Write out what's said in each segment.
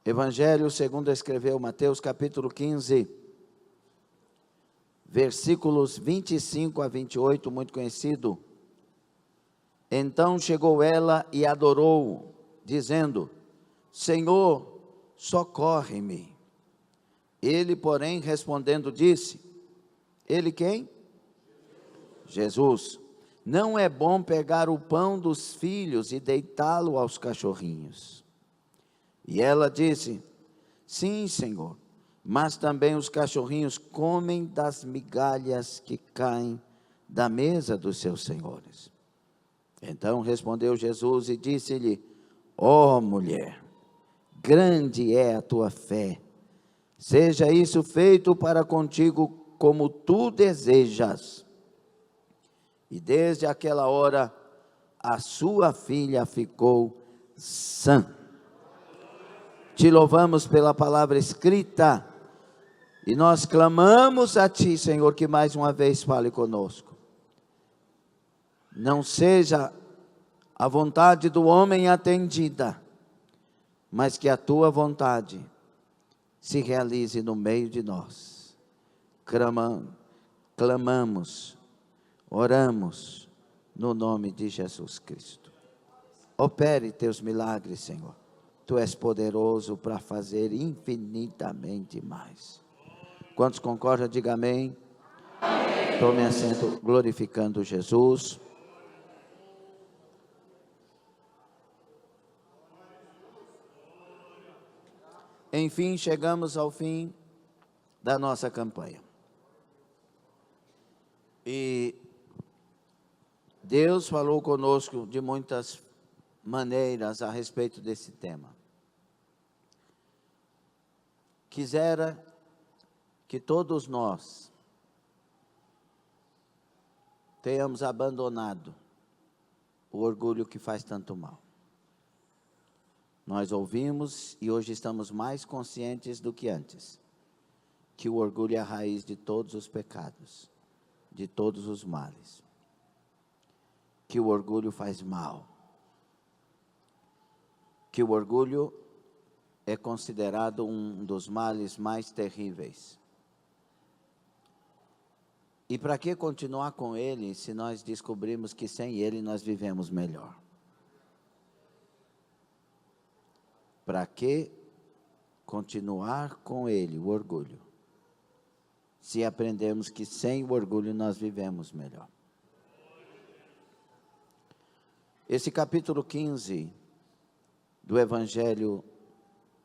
Evangelho segundo escreveu Mateus, capítulo 15, versículos 25 a 28, muito conhecido. Então chegou ela e adorou, dizendo: Senhor, socorre-me. Ele, porém, respondendo, disse: Ele quem? Jesus. Não é bom pegar o pão dos filhos e deitá-lo aos cachorrinhos. E ela disse: Sim, Senhor, mas também os cachorrinhos comem das migalhas que caem da mesa dos seus senhores. Então respondeu Jesus e disse-lhe: Ó mulher, grande é a tua fé, seja isso feito para contigo como tu desejas. E desde aquela hora a sua filha ficou sã. Te louvamos pela palavra escrita, e nós clamamos a Ti, Senhor, que mais uma vez fale conosco. Não seja a vontade do homem atendida, mas que a Tua vontade se realize no meio de nós. Clamamos, oramos, no nome de Jesus Cristo. Opere Teus milagres, Senhor. Tu és poderoso para fazer infinitamente mais. Quantos concordam, diga amém. Amém. Tome assento, glorificando Jesus. Enfim, chegamos ao fim da nossa campanha. E Deus falou conosco de muitas maneiras a respeito desse tema. Quisera que todos nós tenhamos abandonado o orgulho que faz tanto mal. Nós ouvimos e hoje estamos mais conscientes do que antes, que o orgulho é a raiz de todos os pecados, de todos os males, que o orgulho faz mal, que o orgulho é considerado um dos males mais terríveis. E para que continuar com ele, se nós descobrimos que sem ele nós vivemos melhor? Para que continuar com ele, o orgulho, se aprendemos que sem o orgulho nós vivemos melhor? Esse capítulo 15 do Evangelho,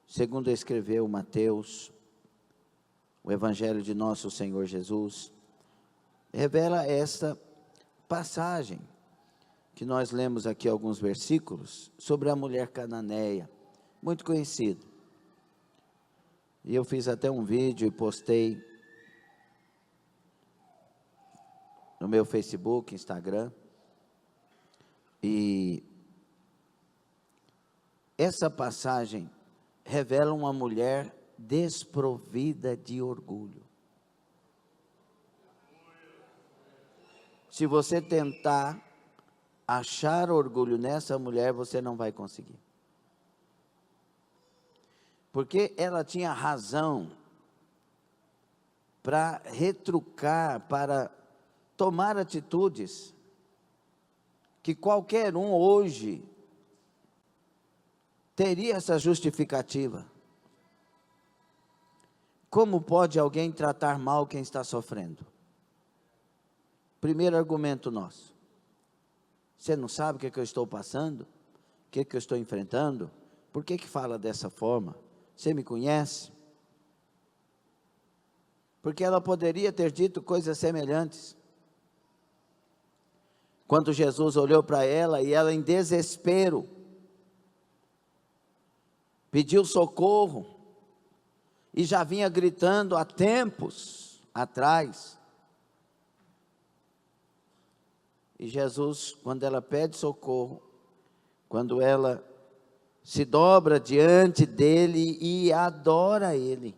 segundo escreveu Mateus, o Evangelho de nosso Senhor Jesus, revela esta passagem, que nós lemos aqui alguns versículos, sobre a mulher cananeia, muito conhecido. E eu fiz até um vídeo e postei no meu Facebook, Instagram, e essa passagem revela uma mulher desprovida de orgulho. Se você tentar achar orgulho nessa mulher, você não vai conseguir. Porque ela tinha razão para retrucar, para tomar atitudes que qualquer um hoje teria essa justificativa. Como pode alguém tratar mal quem está sofrendo? Primeiro argumento nosso: você não sabe o que eu estou passando? O que eu estou enfrentando? Por que fala dessa forma? Você me conhece? Porque ela poderia ter dito coisas semelhantes. Quando Jesus olhou para ela e ela em desespero pediu socorro, e já vinha gritando há tempos atrás. E Jesus, quando ela pede socorro, quando ela se dobra diante dele e adora ele,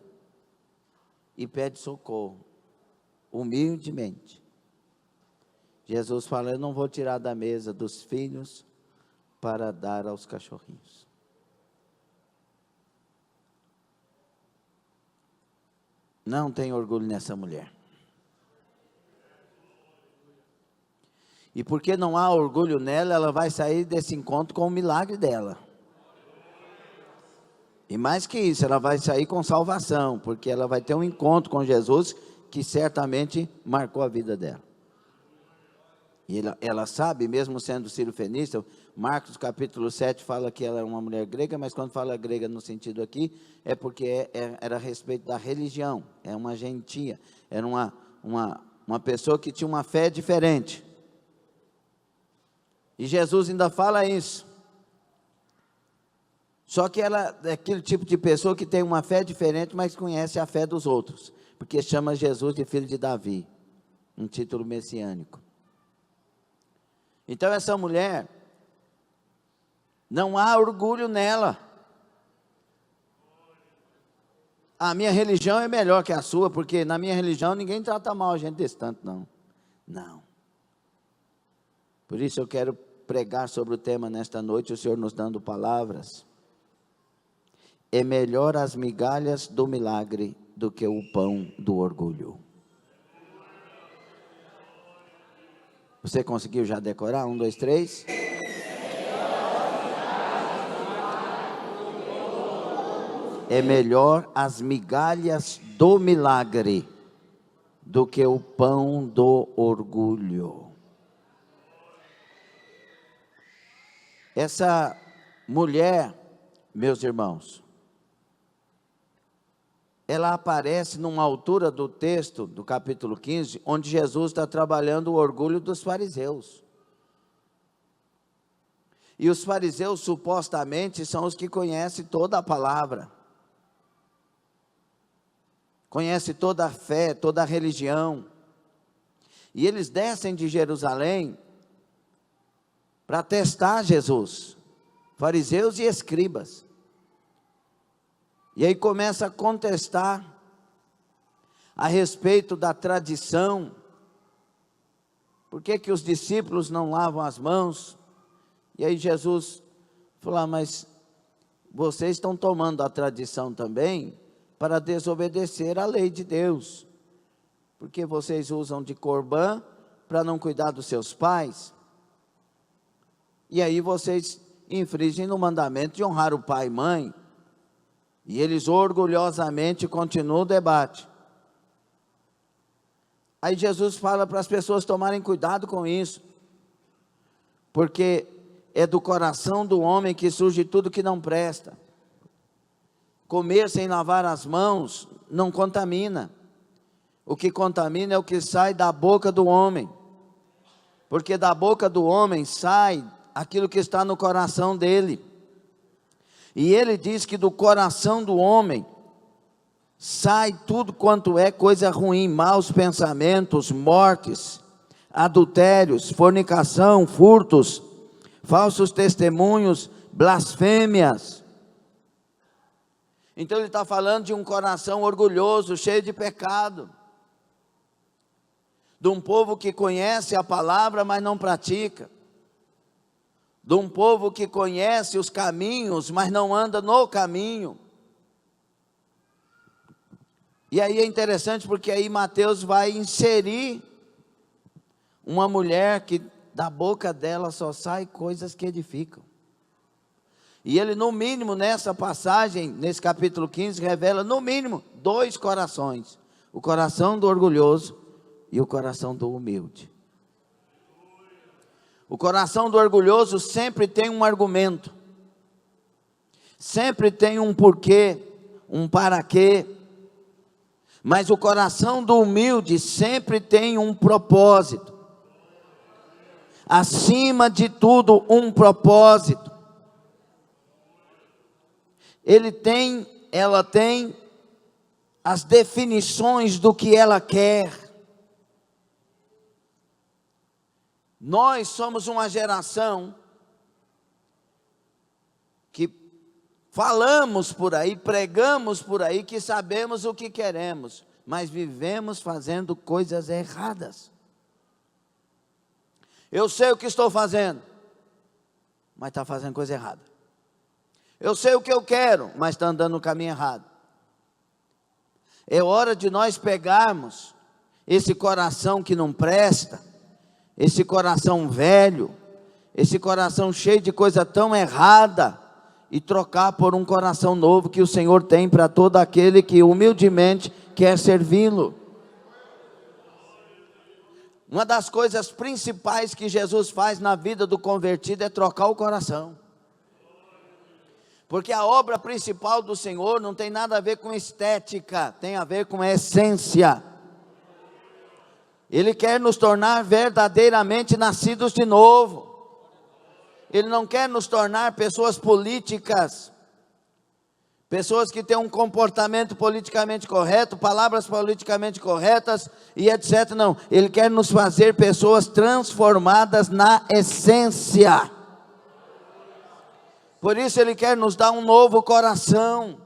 e pede socorro, humildemente, Jesus fala: eu não vou tirar da mesa dos filhos para dar aos cachorrinhos. Não tem orgulho nessa mulher. E porque não há orgulho nela, ela vai sair desse encontro com o milagre dela. E mais que isso, ela vai sair com salvação, porque ela vai ter um encontro com Jesus que certamente marcou a vida dela. E ela sabe, mesmo sendo sírio-fenícia, Marcos capítulo 7 fala que ela é uma mulher grega, mas quando fala grega no sentido aqui, é porque era a respeito da religião, é uma gentia, era uma pessoa que tinha uma fé diferente. E Jesus ainda fala isso. Só que ela é aquele tipo de pessoa que tem uma fé diferente, mas conhece a fé dos outros, porque chama Jesus de filho de Davi, um título messiânico. Então essa mulher, não há orgulho nela. A minha religião é melhor que a sua, porque na minha religião ninguém trata mal a gente desse tanto, não. Não. Por isso eu quero pregar sobre o tema nesta noite, o Senhor nos dando palavras. É melhor as migalhas do milagre do que o pão do orgulho. Você conseguiu já decorar? 1, 2, 3. É melhor as migalhas do milagre do que o pão do orgulho. Essa mulher, meus irmãos, ela aparece numa altura do texto, do capítulo 15, onde Jesus está trabalhando o orgulho dos fariseus. E os fariseus, supostamente, são os que conhecem toda a palavra, conhecem toda a fé, toda a religião. E eles descem de Jerusalém para testar Jesus, fariseus e escribas. E aí começa a contestar a respeito da tradição. Por que os discípulos não lavam as mãos? E aí Jesus falou, mas vocês estão tomando a tradição também para desobedecer à lei de Deus. Porque vocês usam de corbã para não cuidar dos seus pais. E aí vocês infringem no mandamento de honrar o pai e mãe. E eles orgulhosamente continuam o debate. Aí Jesus fala para as pessoas tomarem cuidado com isso, porque é do coração do homem que surge tudo que não presta. Comer sem lavar as mãos não contamina. O que contamina é o que sai da boca do homem, porque da boca do homem sai aquilo que está no coração dele. E ele diz que do coração do homem sai tudo quanto é coisa ruim, maus pensamentos, mortes, adultérios, fornicação, furtos, falsos testemunhos, blasfêmias. Então ele está falando de um coração orgulhoso, cheio de pecado, de um povo que conhece a palavra, mas não pratica, de um povo que conhece os caminhos, mas não anda no caminho. E aí é interessante, porque aí Mateus vai inserir uma mulher que da boca dela só sai coisas que edificam. E ele, no mínimo, nessa passagem, nesse capítulo 15, revela, no mínimo, 2 corações: o coração do orgulhoso e o coração do humilde. O coração do orgulhoso sempre tem um argumento, sempre tem um porquê, um para quê. Mas o coração do humilde sempre tem um propósito. Acima de tudo, um propósito. Ela tem as definições do que ela quer. Nós somos uma geração que falamos por aí, pregamos por aí, que sabemos o que queremos, mas vivemos fazendo coisas erradas. Eu sei o que estou fazendo, mas está fazendo coisa errada. Eu sei o que eu quero, mas está andando no caminho errado. É hora de nós pegarmos esse coração que não presta, esse coração velho, esse coração cheio de coisa tão errada, e trocar por um coração novo que o Senhor tem para todo aquele que humildemente quer servi-lo. Uma das coisas principais que Jesus faz na vida do convertido é trocar o coração. Porque a obra principal do Senhor não tem nada a ver com estética, tem a ver com essência. Ele quer nos tornar verdadeiramente nascidos de novo. Ele não quer nos tornar pessoas políticas, pessoas que têm um comportamento politicamente correto, palavras politicamente corretas e etc. Não, Ele quer nos fazer pessoas transformadas na essência. Por isso Ele quer nos dar um novo coração.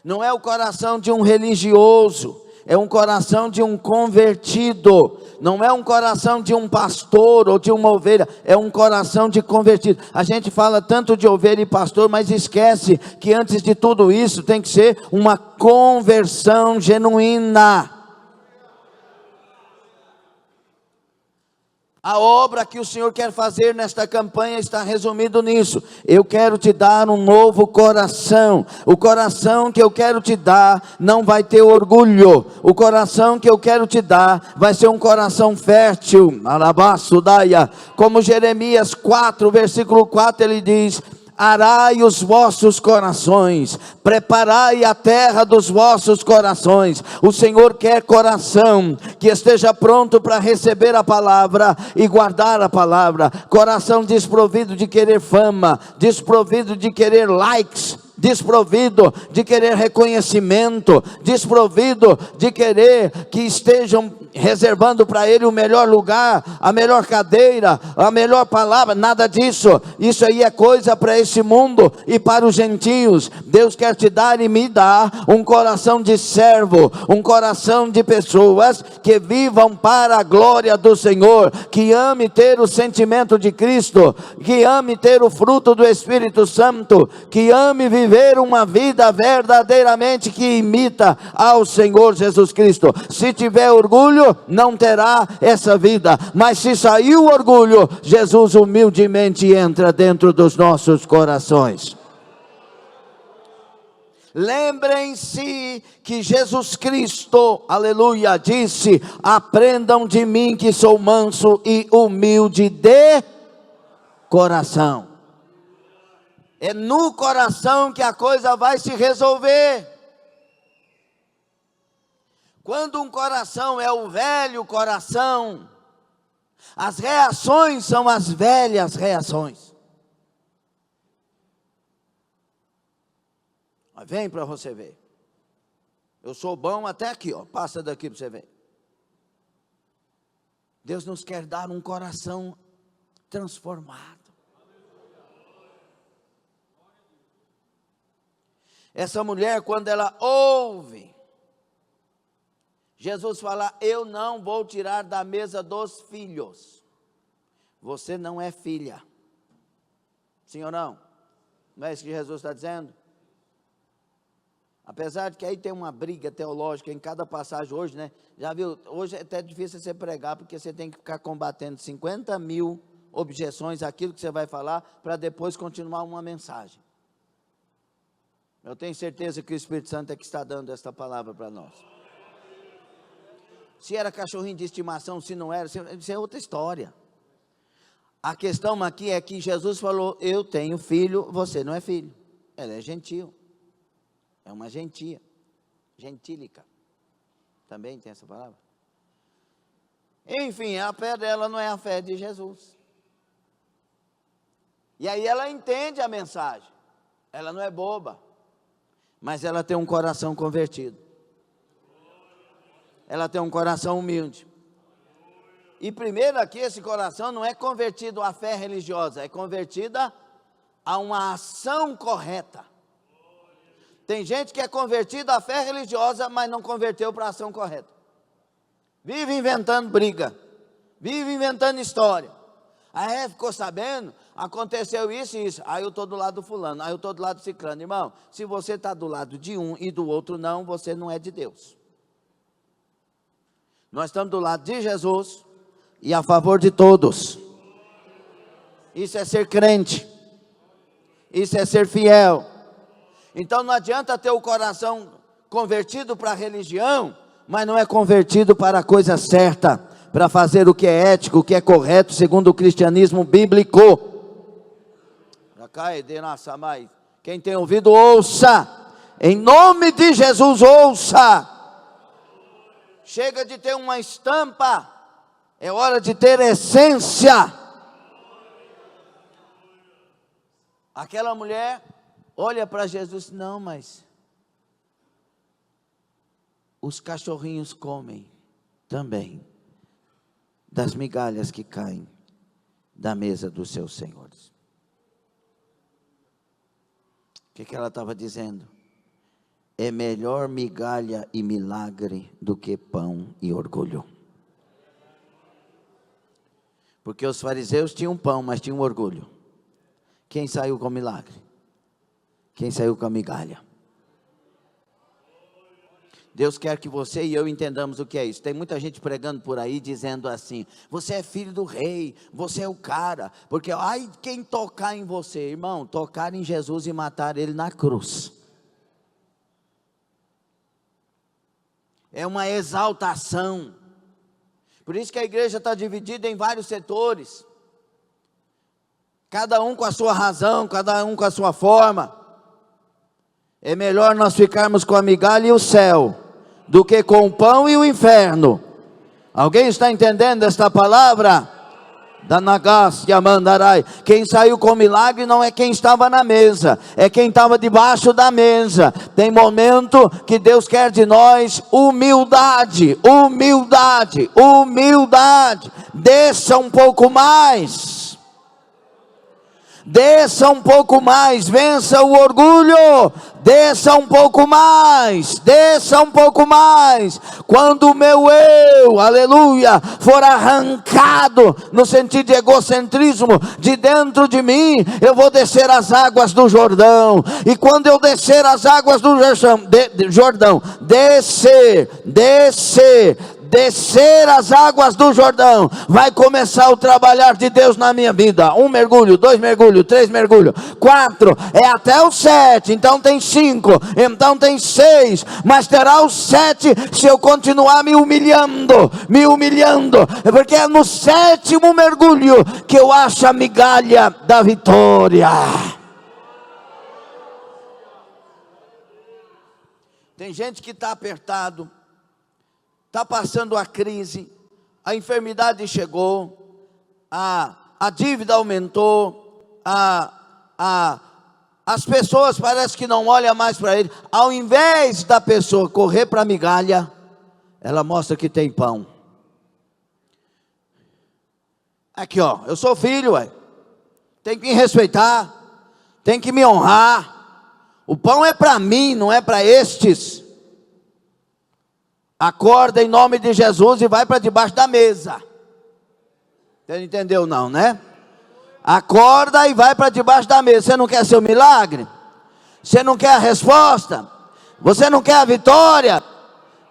Não é o coração de um religioso, é um coração de um convertido. Não é um coração de um pastor ou de uma ovelha, é um coração de convertido. A gente fala tanto de ovelha e pastor, mas esquece que antes de tudo isso tem que ser uma conversão genuína. A obra que o Senhor quer fazer nesta campanha está resumido nisso. Eu quero te dar um novo coração. O coração que eu quero te dar não vai ter orgulho. O coração que eu quero te dar vai ser um coração fértil. Alabaçudaia. Como Jeremias 4, versículo 4, ele diz: arai os vossos corações, preparai a terra dos vossos corações. O Senhor quer coração que esteja pronto para receber a palavra e guardar a palavra, coração desprovido de querer fama, desprovido de querer likes, desprovido de querer reconhecimento, desprovido de querer que estejam reservando para ele o melhor lugar, a melhor cadeira, a melhor palavra. Nada disso. Isso aí é coisa para esse mundo e para os gentios. Deus quer te dar e me dar um coração de servo, um coração de pessoas que vivam para a glória do Senhor, que ame ter o sentimento de Cristo, que ame ter o fruto do Espírito Santo, que ame viver uma vida verdadeiramente que imita ao Senhor Jesus Cristo. Se tiver orgulho, não terá essa vida, mas se sair o orgulho, Jesus humildemente entra dentro dos nossos corações. Lembrem-se que Jesus Cristo, aleluia, disse: aprendam de mim que sou manso e humilde de coração. É no coração que a coisa vai se resolver. Quando um coração é o velho coração, as reações são as velhas reações. Vem para você ver. Eu sou bom até aqui, ó. Passa daqui para você ver. Deus nos quer dar um coração transformado. Essa mulher, quando ela ouve Jesus falar: eu não vou tirar da mesa dos filhos, você não é filha. Sim ou não? Não é isso que Jesus está dizendo? Apesar de que aí tem uma briga teológica em cada passagem hoje, né? Já viu? Hoje é até difícil você pregar, porque você tem que ficar combatendo 50.000 objeções àquilo que você vai falar, para depois continuar uma mensagem. Eu tenho certeza que o Espírito Santo é que está dando esta palavra para nós. Se era cachorrinho de estimação, se não era, isso é outra história. A questão aqui é que Jesus falou: eu tenho filho, você não é filho. Ela é gentil. É uma gentia. Gentílica. Também tem essa palavra. Enfim, a fé dela não é a fé de Jesus. E aí ela entende a mensagem. Ela não é boba, mas ela tem um coração convertido. Ela tem um coração humilde. E primeiro aqui, esse coração não é convertido à fé religiosa, é convertida a uma ação correta. Tem gente que é convertida à fé religiosa, mas não converteu para a ação correta. Vive inventando briga, vive inventando história. Ficou sabendo? Aconteceu isso e isso. Aí eu estou do lado do fulano, aí eu estou do lado do ciclano. Irmão, se você está do lado de um e do outro não, você não é de Deus. Nós estamos do lado de Jesus e a favor de todos. Isso é ser crente. Isso é ser fiel. Então não adianta ter o coração convertido para a religião, mas não é convertido para a coisa certa, para fazer o que é ético, o que é correto, segundo o cristianismo bíblico. Quem tem ouvido, ouça. Em nome de Jesus, ouça. Chega de ter uma estampa, é hora de ter essência. Aquela mulher olha para Jesus, não, mas os cachorrinhos comem também das migalhas que caem da mesa dos seus senhores. O que ela estava dizendo? É melhor migalha e milagre do que pão e orgulho. Porque os fariseus tinham pão, mas tinham orgulho. Quem saiu com milagre? Quem saiu com a migalha? Deus quer que você e eu entendamos o que é isso. Tem muita gente pregando por aí dizendo assim: você é filho do rei, você é o cara, porque ai quem tocar em você, irmão, tocar em Jesus e matar ele na cruz. É uma exaltação. Por isso que a igreja está dividida em vários setores. Cada um com a sua razão, cada um com a sua forma. É melhor nós ficarmos com a migalha e o céu, do que com o pão e o inferno. Alguém está entendendo esta palavra? Danagácia mandarai. Quem saiu com milagre não é quem estava na mesa, é quem estava debaixo da mesa. Tem momento que Deus quer de nós humildade, humildade, humildade. Desça um pouco mais. Desça um pouco mais, vença o orgulho, desça um pouco mais, desça um pouco mais. Quando o meu eu, aleluia, for arrancado, no sentido de egocentrismo, de dentro de mim, eu vou descer as águas do Jordão. E quando eu descer as águas do Jordão, descer as águas do Jordão, vai começar o trabalhar de Deus na minha vida. 1 mergulho, 2 mergulhos, 3 mergulhos, 4, é até o 7, então tem 5, então tem 6, mas terá o 7 se eu continuar me humilhando, porque é no 7º mergulho que eu acho a migalha da vitória. Tem gente que está apertado, está passando a crise, a enfermidade chegou, a dívida aumentou, as pessoas parecem que não olham mais para ele. Ao invés da pessoa correr para a migalha, ela mostra que tem pão. Aqui ó, eu sou filho, tem que me respeitar, tem que me honrar. O pão é para mim, não é para estes. Acorda em nome de Jesus e vai para debaixo da mesa. Você não entendeu não, né? Acorda e vai para debaixo da mesa. Você não quer seu milagre? Você não quer a resposta? Você não quer a vitória?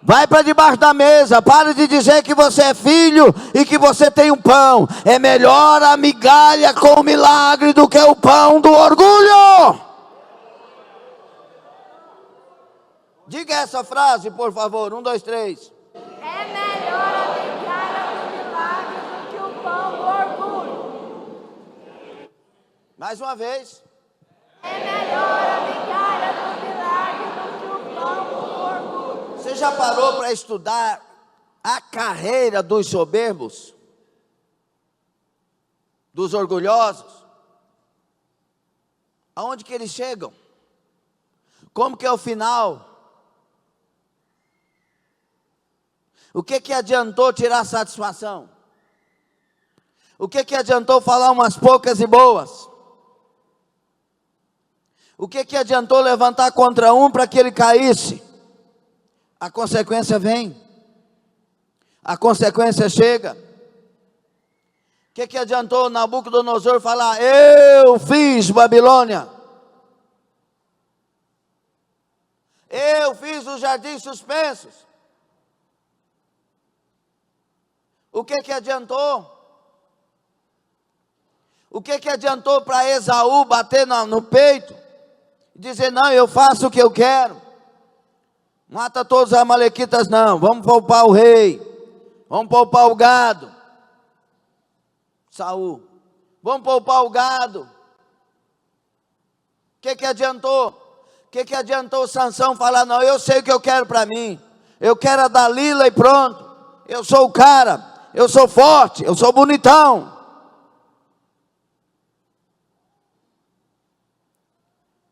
Vai para debaixo da mesa. Para de dizer que você é filho e que você tem um pão. É melhor a migalha com o milagre do que o pão do orgulho. Diga essa frase, por favor. 1, 2, 3. É melhor a migalha do milagre do que o pão do orgulho. Mais uma vez. É melhor a migalha do milagre do que o pão do orgulho. Você já parou para estudar a carreira dos soberbos? Dos orgulhosos? Aonde que eles chegam? Como que é o final? O que adiantou tirar satisfação? O que adiantou falar umas poucas e boas? O que adiantou levantar contra um para que ele caísse? A consequência vem. A consequência chega. O que adiantou Nabucodonosor falar, eu fiz Babilônia? Eu fiz os jardins suspensos. O que adiantou? O que adiantou para Esaú bater no peito? E dizer, não, eu faço o que eu quero. Mata todos os amalequitas não, vamos poupar o rei. Vamos poupar o gado. Saul, vamos poupar o gado. O que adiantou? O que adiantou Sansão falar, não, eu sei o que eu quero para mim. Eu quero a Dalila e pronto. Eu sou o cara, eu sou forte, eu sou bonitão.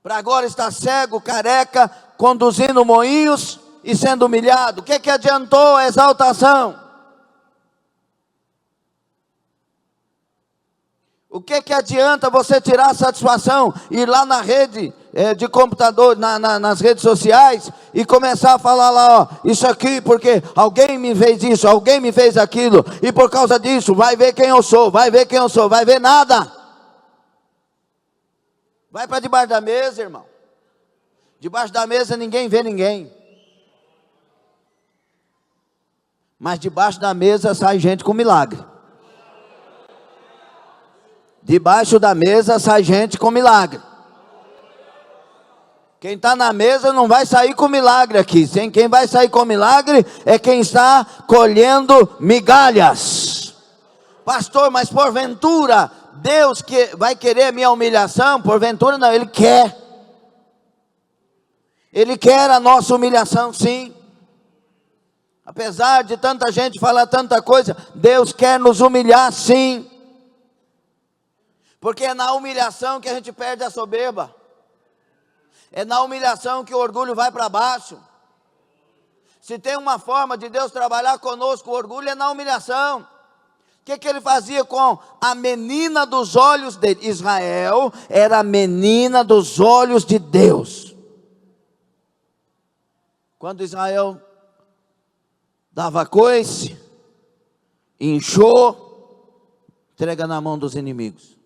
Para agora estar cego, careca, conduzindo moinhos e sendo humilhado. O que adiantou a exaltação? O que adianta você tirar satisfação, ir lá na rede de computador, nas redes sociais, e começar a falar lá, ó, isso aqui porque alguém me fez isso, alguém me fez aquilo, e por causa disso, vai ver quem eu sou, vai ver quem eu sou, vai ver nada. Vai para debaixo da mesa, irmão. Debaixo da mesa ninguém vê ninguém. Mas debaixo da mesa sai gente com milagre. Debaixo da mesa sai gente com milagre. Quem está na mesa não vai sair com milagre aqui. Quem vai sair com milagre é quem está colhendo migalhas. Pastor, mas porventura Deus vai querer a minha humilhação? Porventura não, Ele quer. Ele quer a nossa humilhação, sim. Apesar de tanta gente falar tanta coisa, Deus quer nos humilhar, sim. Porque é na humilhação que a gente perde a soberba. É na humilhação que o orgulho vai para baixo. Se tem uma forma de Deus trabalhar conosco, o orgulho é na humilhação. O que ele fazia com a menina dos olhos dele? Israel era a menina dos olhos de Deus. Quando Israel dava coice, inchou, entrega na mão dos inimigos.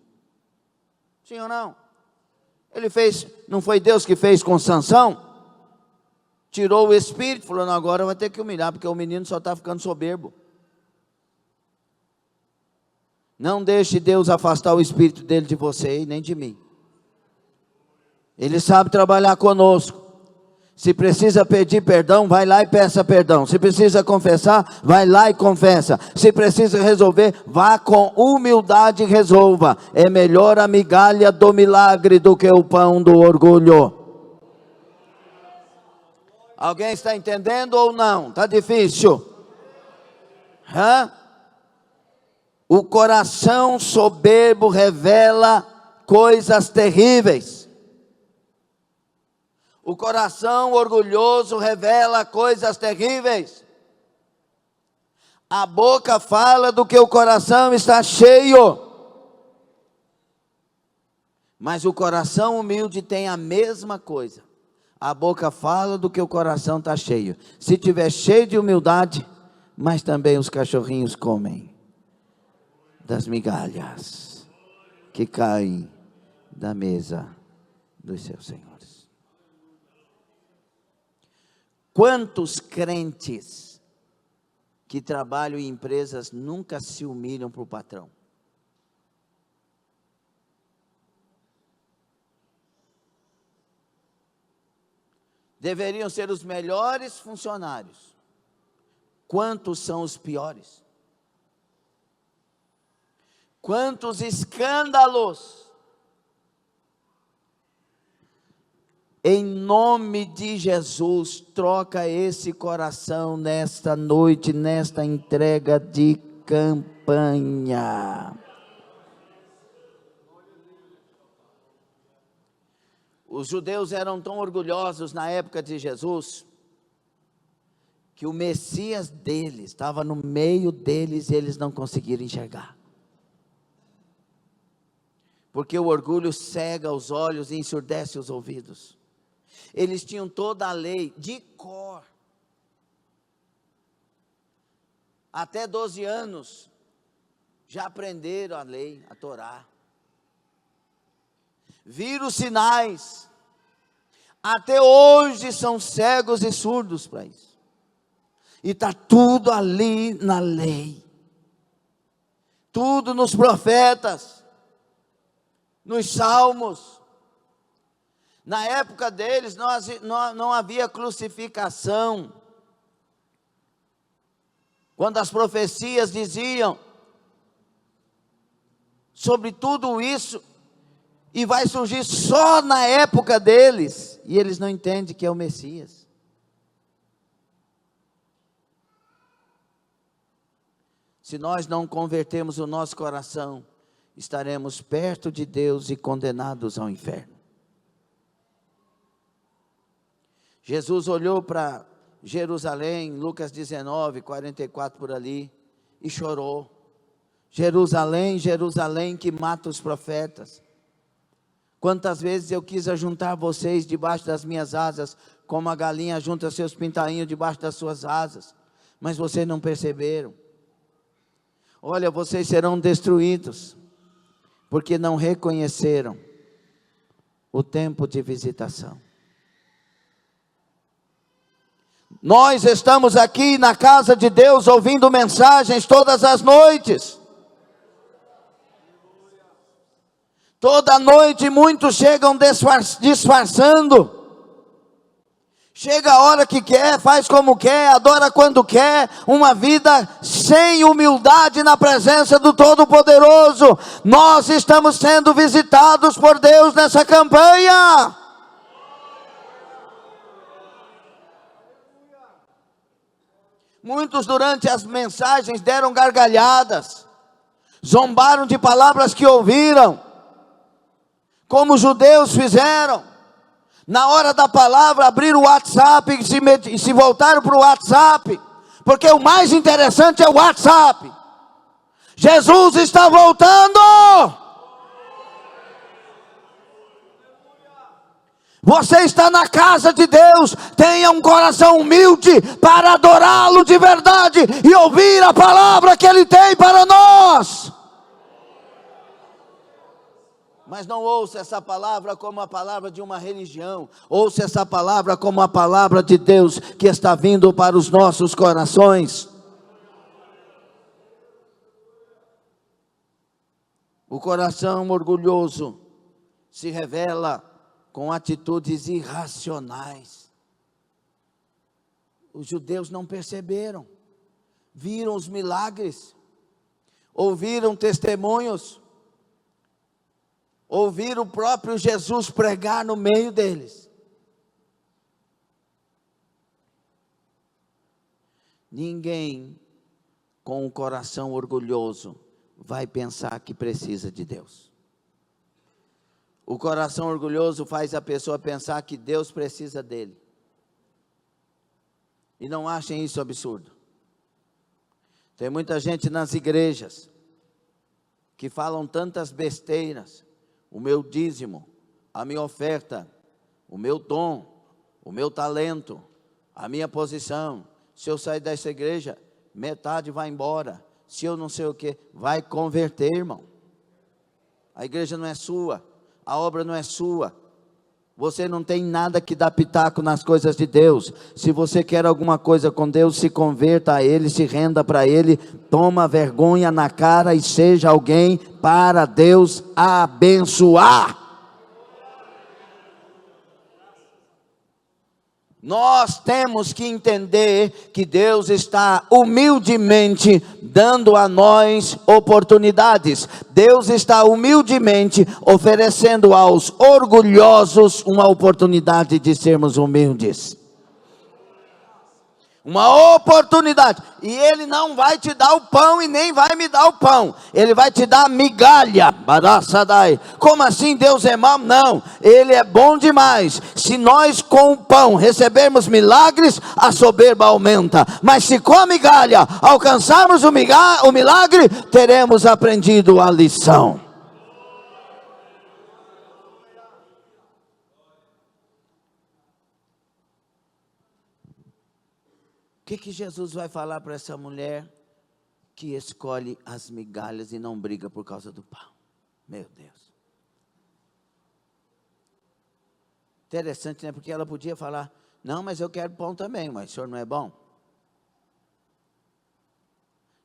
Sim ou não? Ele fez, não foi Deus que fez com Sansão? Tirou o espírito, falou, não, agora vai ter que humilhar, porque o menino só está ficando soberbo. Não deixe Deus afastar o espírito dele de você e nem de mim. Ele sabe trabalhar conosco. Se precisa pedir perdão, vai lá e peça perdão. Se precisa confessar, vai lá e confessa. Se precisa resolver, vá com humildade e resolva. É melhor a migalha do milagre do que o pão do orgulho. Alguém está entendendo ou não? Está difícil? O coração soberbo revela coisas terríveis. O coração orgulhoso revela coisas terríveis. A boca fala do que o coração está cheio. Mas o coração humilde tem a mesma coisa. A boca fala do que o coração está cheio. Se tiver cheio de humildade, mas também os cachorrinhos comem das migalhas que caem da mesa dos seus senhores. Quantos crentes que trabalham em empresas nunca se humilham para o patrão? Deveriam ser os melhores funcionários. Quantos são os piores? Quantos escândalos? Em nome de Jesus, troca esse coração nesta noite, nesta entrega de campanha. Os judeus eram tão orgulhosos na época de Jesus, que o Messias deles estava no meio deles e eles não conseguiram enxergar. Porque o orgulho cega os olhos e ensurdece os ouvidos. Eles tinham toda a lei de cor. Até 12 anos, já aprenderam a lei, a Torá, viram os sinais, até hoje são cegos e surdos para isso, e está tudo ali na lei, tudo nos profetas, nos salmos. Na época deles não havia crucificação. Quando as profecias diziam sobre tudo isso, e vai surgir só na época deles, e eles não entendem que é o Messias. Se nós não convertermos o nosso coração, estaremos perto de Deus e condenados ao inferno. Jesus olhou para Jerusalém, Lucas 19, 44 por ali, e chorou. Jerusalém, Jerusalém, que mata os profetas. Quantas vezes eu quis ajuntar vocês debaixo das minhas asas, como a galinha junta seus pintainhos debaixo das suas asas, mas vocês não perceberam. Olha, vocês serão destruídos, porque não reconheceram o tempo de visitação. Nós estamos aqui na casa de Deus, ouvindo mensagens todas as noites. Toda noite muitos chegam disfarçando. Chega a hora que quer, faz como quer, adora quando quer. Uma vida sem humildade na presença do Todo-Poderoso. Nós estamos sendo visitados por Deus nessa campanha. Muitos durante as mensagens deram gargalhadas, zombaram de palavras que ouviram, como os judeus fizeram. Na hora da palavra, abriram o WhatsApp e se voltaram para o WhatsApp, porque o mais interessante é o WhatsApp. Jesus está voltando. Você está na casa de Deus, tenha um coração humilde para adorá-lo de verdade e ouvir a palavra que Ele tem para nós. Mas não ouça essa palavra como a palavra de uma religião, ouça essa palavra como a palavra de Deus que está vindo para os nossos corações. O coração orgulhoso se revela com atitudes irracionais. Os judeus não perceberam, viram os milagres, ouviram testemunhos, ouviram o próprio Jesus pregar no meio deles. Ninguém com o coração orgulhoso vai pensar que precisa de Deus. O coração orgulhoso faz a pessoa pensar que Deus precisa dele. E não achem isso absurdo. Tem muita gente nas igrejas que falam tantas besteiras. O meu dízimo, a minha oferta, o meu dom, o meu talento, a minha posição. Se eu sair dessa igreja, metade vai embora. Se eu não sei o que, vai converter, irmão. A igreja não é sua. A obra não é sua. Você não tem nada que dar pitaco nas coisas de Deus. Se você quer alguma coisa com Deus, se converta a Ele, se renda para Ele, toma vergonha na cara e seja alguém para Deus abençoar. Nós temos que entender que Deus está humildemente dando a nós oportunidades. Deus está humildemente oferecendo aos orgulhosos uma oportunidade de sermos humildes. Uma oportunidade. E Ele não vai te dar o pão e nem vai me dar o pão. Ele vai te dar migalha. Baraçadai. Como assim Deus é mau? Não. Ele é bom demais. Se nós com o pão recebermos milagres, a soberba aumenta. Mas se com a migalha alcançarmos o milagre, teremos aprendido a lição. O que Jesus vai falar para essa mulher? que escolhe as migalhas e não briga por causa do pão. Meu Deus. Interessante, né? Porque ela podia falar, não, mas eu quero pão também, mas o senhor não é bom?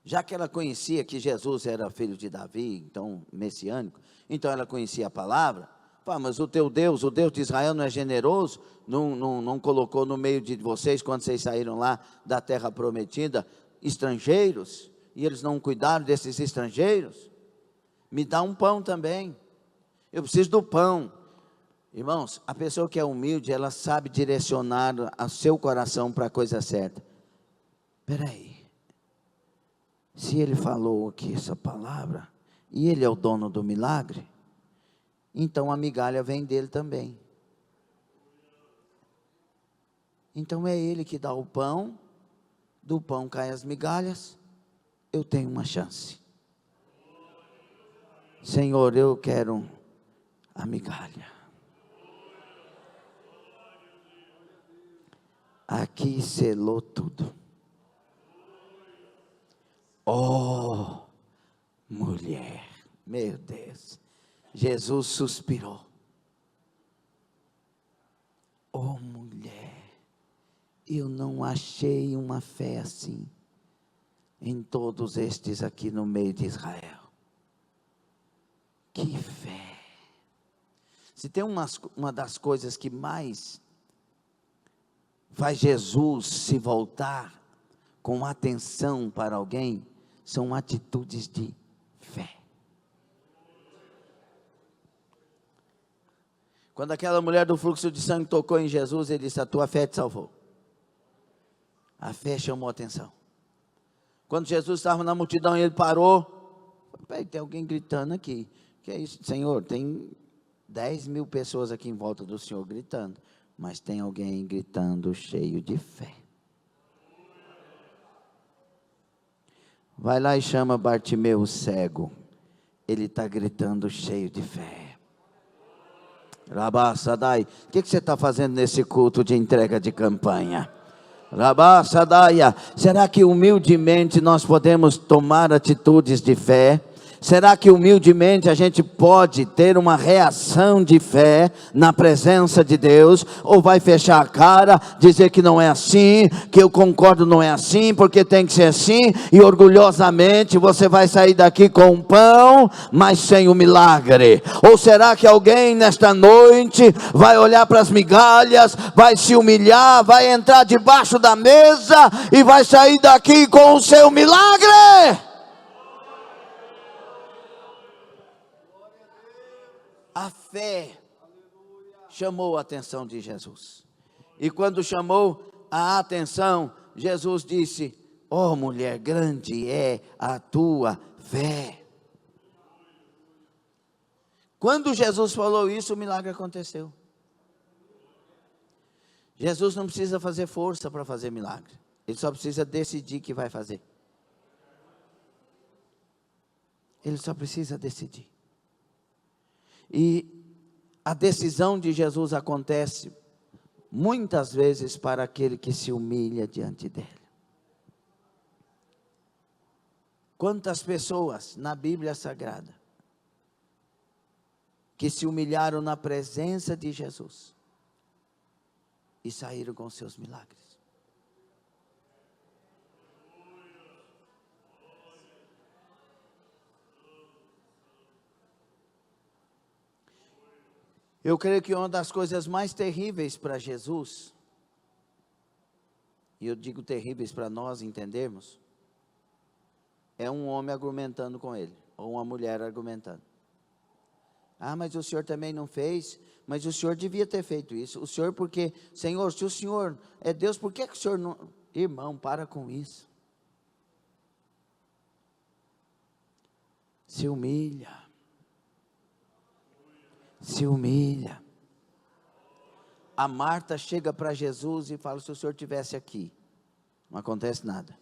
Já que ela conhecia que Jesus era filho de Davi, então messiânico, então ela conhecia a palavra. Fala, mas o teu Deus, o Deus de Israel não é generoso? Não colocou no meio de vocês, quando vocês saíram lá da terra prometida, estrangeiros? E eles não cuidaram desses estrangeiros? Me dá um pão também. Eu preciso do pão. Irmãos, a pessoa que é humilde, ela sabe direcionar o seu coração para a coisa certa. Espera aí. Se ele falou aqui essa palavra, e ele é o dono do milagre, então a migalha vem dele também. Então é ele que dá o pão, do pão caem as migalhas, eu tenho uma chance. Senhor, eu quero a migalha. Aqui selou tudo. Oh, mulher, meu Deus, Jesus suspirou. Oh, mulher, eu não achei uma fé assim em todos estes aqui no meio de Israel. Que fé! Se tem uma das coisas que mais faz Jesus se voltar com atenção para alguém, são atitudes de fé. Quando aquela mulher do fluxo de sangue tocou em Jesus, ele disse, a tua fé te salvou. A fé chamou a atenção. Quando Jesus estava na multidão e ele parou, tem alguém gritando aqui. Que é isso? Senhor, tem 10.000 pessoas aqui em volta do Senhor gritando, mas tem alguém gritando cheio de fé. Vai lá e chama Bartimeu, o cego. Ele está gritando cheio de fé. Rabá Sadai, o que você está fazendo nesse culto de entrega de campanha? Rabá Sadaia, será que humildemente nós podemos tomar atitudes de fé? Será que humildemente a gente pode ter uma reação de fé na presença de Deus? Ou vai fechar a cara, dizer que não é assim, que eu concordo não é assim, porque tem que ser assim, e orgulhosamente você vai sair daqui com um pão, mas sem o milagre? Ou será que alguém nesta noite vai olhar para as migalhas, vai se humilhar, vai entrar debaixo da mesa e vai sair daqui com o seu milagre? A fé chamou a atenção de Jesus. E quando chamou a atenção, Jesus disse, oh mulher, grande é a tua fé. Quando Jesus falou isso, o milagre aconteceu. Jesus não precisa fazer força para fazer milagre. Ele só precisa decidir que vai fazer. Ele só precisa decidir. E a decisão de Jesus acontece muitas vezes para aquele que se humilha diante dele. Quantas pessoas na Bíblia Sagrada que se humilharam na presença de Jesus e saíram com seus milagres? Eu creio que uma das coisas mais terríveis para Jesus, e eu digo terríveis para nós entendermos, é um homem argumentando com ele, ou uma mulher argumentando. Ah, mas o senhor também não fez, mas o senhor devia ter feito isso. O senhor porque, Senhor, se o senhor é Deus, por que o senhor não... Irmão, para com isso. Se humilha. Se humilha. A Marta chega para Jesus e fala, se o senhor estivesse aqui, não acontece nada.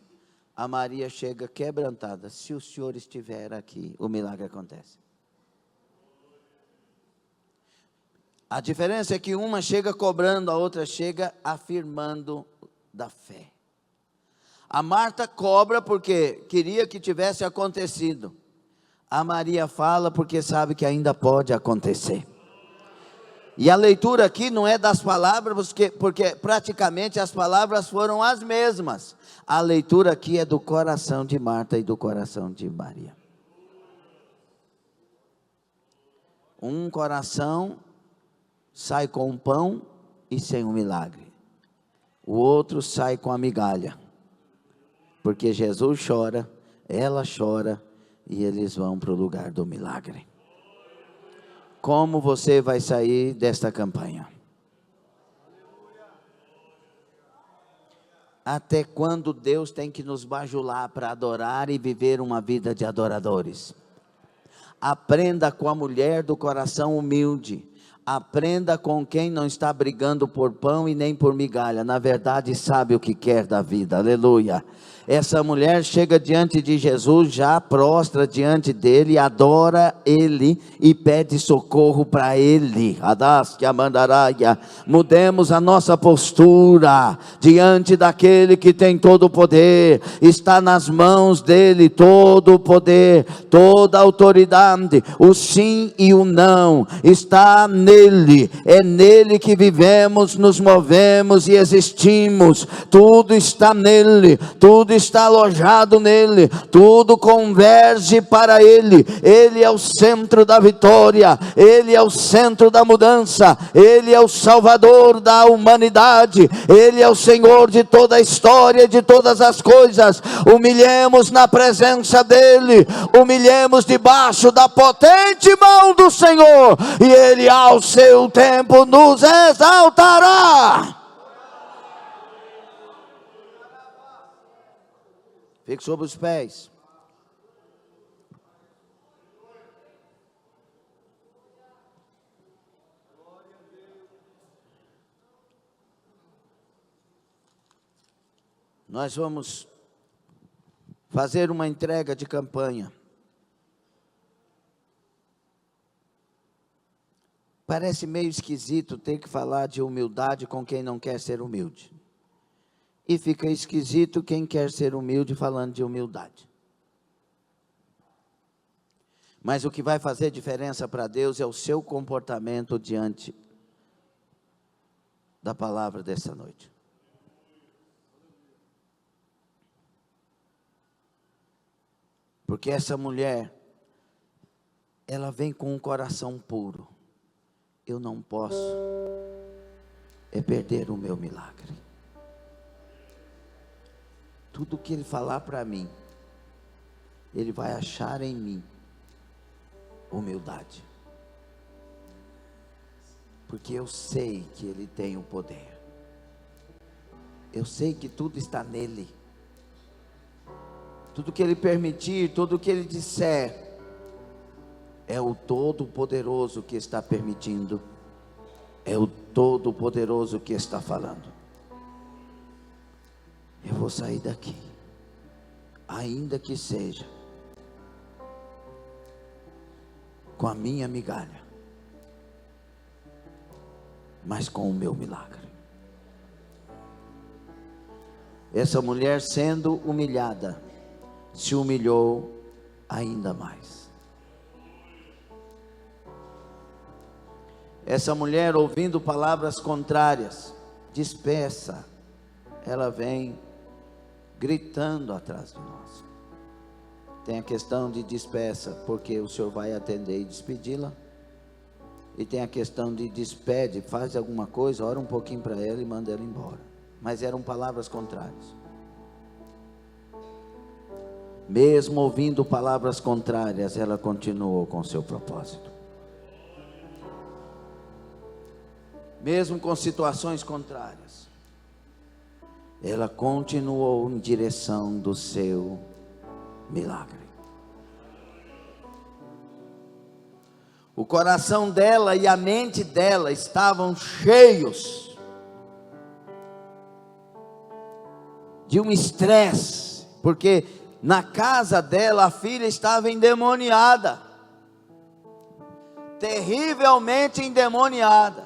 A Maria chega quebrantada, se o senhor estiver aqui, o milagre acontece. A diferença é que uma chega cobrando, a outra chega afirmando da fé. A Marta cobra porque queria que tivesse acontecido. A Maria fala porque sabe que ainda pode acontecer. E a leitura aqui não é das palavras, porque praticamente as palavras foram as mesmas. A leitura aqui é do coração de Marta e do coração de Maria. Um coração sai com um pão e sem um milagre. O outro sai com a migalha. Porque Jesus chora, ela chora e eles vão para o lugar do milagre. Como você vai sair desta campanha? Até quando Deus tem que nos bajular para adorar e viver uma vida de adoradores? Aprenda com a mulher do coração humilde. Aprenda com quem não está brigando por pão e nem por migalha. Na verdade, sabe o que quer da vida. Aleluia. Essa mulher chega diante de Jesus, já prostra diante dele, adora ele e pede socorro para ele. Mudemos a nossa postura diante daquele que tem todo o poder. Está nas mãos dele todo o poder, toda a autoridade. O sim e o não está nele. É nele que vivemos, nos movemos e existimos. Tudo está nele, tudo está alojado nele, tudo converge para ele. Ele é o centro da vitória, ele é o centro da mudança, ele é o salvador da humanidade, ele é o Senhor de toda a história, de todas as coisas. Humilhemos na presença dele, humilhemos debaixo da potente mão do Senhor, e ele ao seu tempo nos exaltará. Fique sobre os pés. Nós vamos fazer uma entrega de campanha. Parece meio esquisito ter que falar de humildade com quem não quer ser humilde. E fica esquisito quem quer ser humilde falando de humildade. Mas o que vai fazer diferença para Deus é o seu comportamento diante da palavra dessa noite. Porque essa mulher, ela vem com um coração puro. Eu não posso perder o meu milagre. Tudo que ele falar para mim, ele vai achar em mim humildade. Porque eu sei que ele tem o poder. Eu sei que tudo está nele. Tudo que ele permitir, tudo que ele disser, é o Todo-Poderoso que está permitindo. É o Todo-Poderoso que está falando. Eu vou sair daqui, ainda que seja com a minha migalha, mas com o meu milagre. Essa mulher, sendo humilhada, se humilhou ainda mais. Essa mulher, ouvindo palavras contrárias, dispersa, ela vem gritando atrás de nós. Tem a questão de dispersa, porque o Senhor vai atender e despedi-la. E tem a questão de despede, faz alguma coisa, ora um pouquinho para ela e manda ela embora. Mas eram palavras contrárias. Mesmo ouvindo palavras contrárias, ela continuou com seu propósito. Mesmo com situações contrárias, ela continuou em direção do seu milagre. O coração dela e a mente dela estavam cheios de um estresse, porque na casa dela a filha estava endemoniada, terrivelmente endemoniada.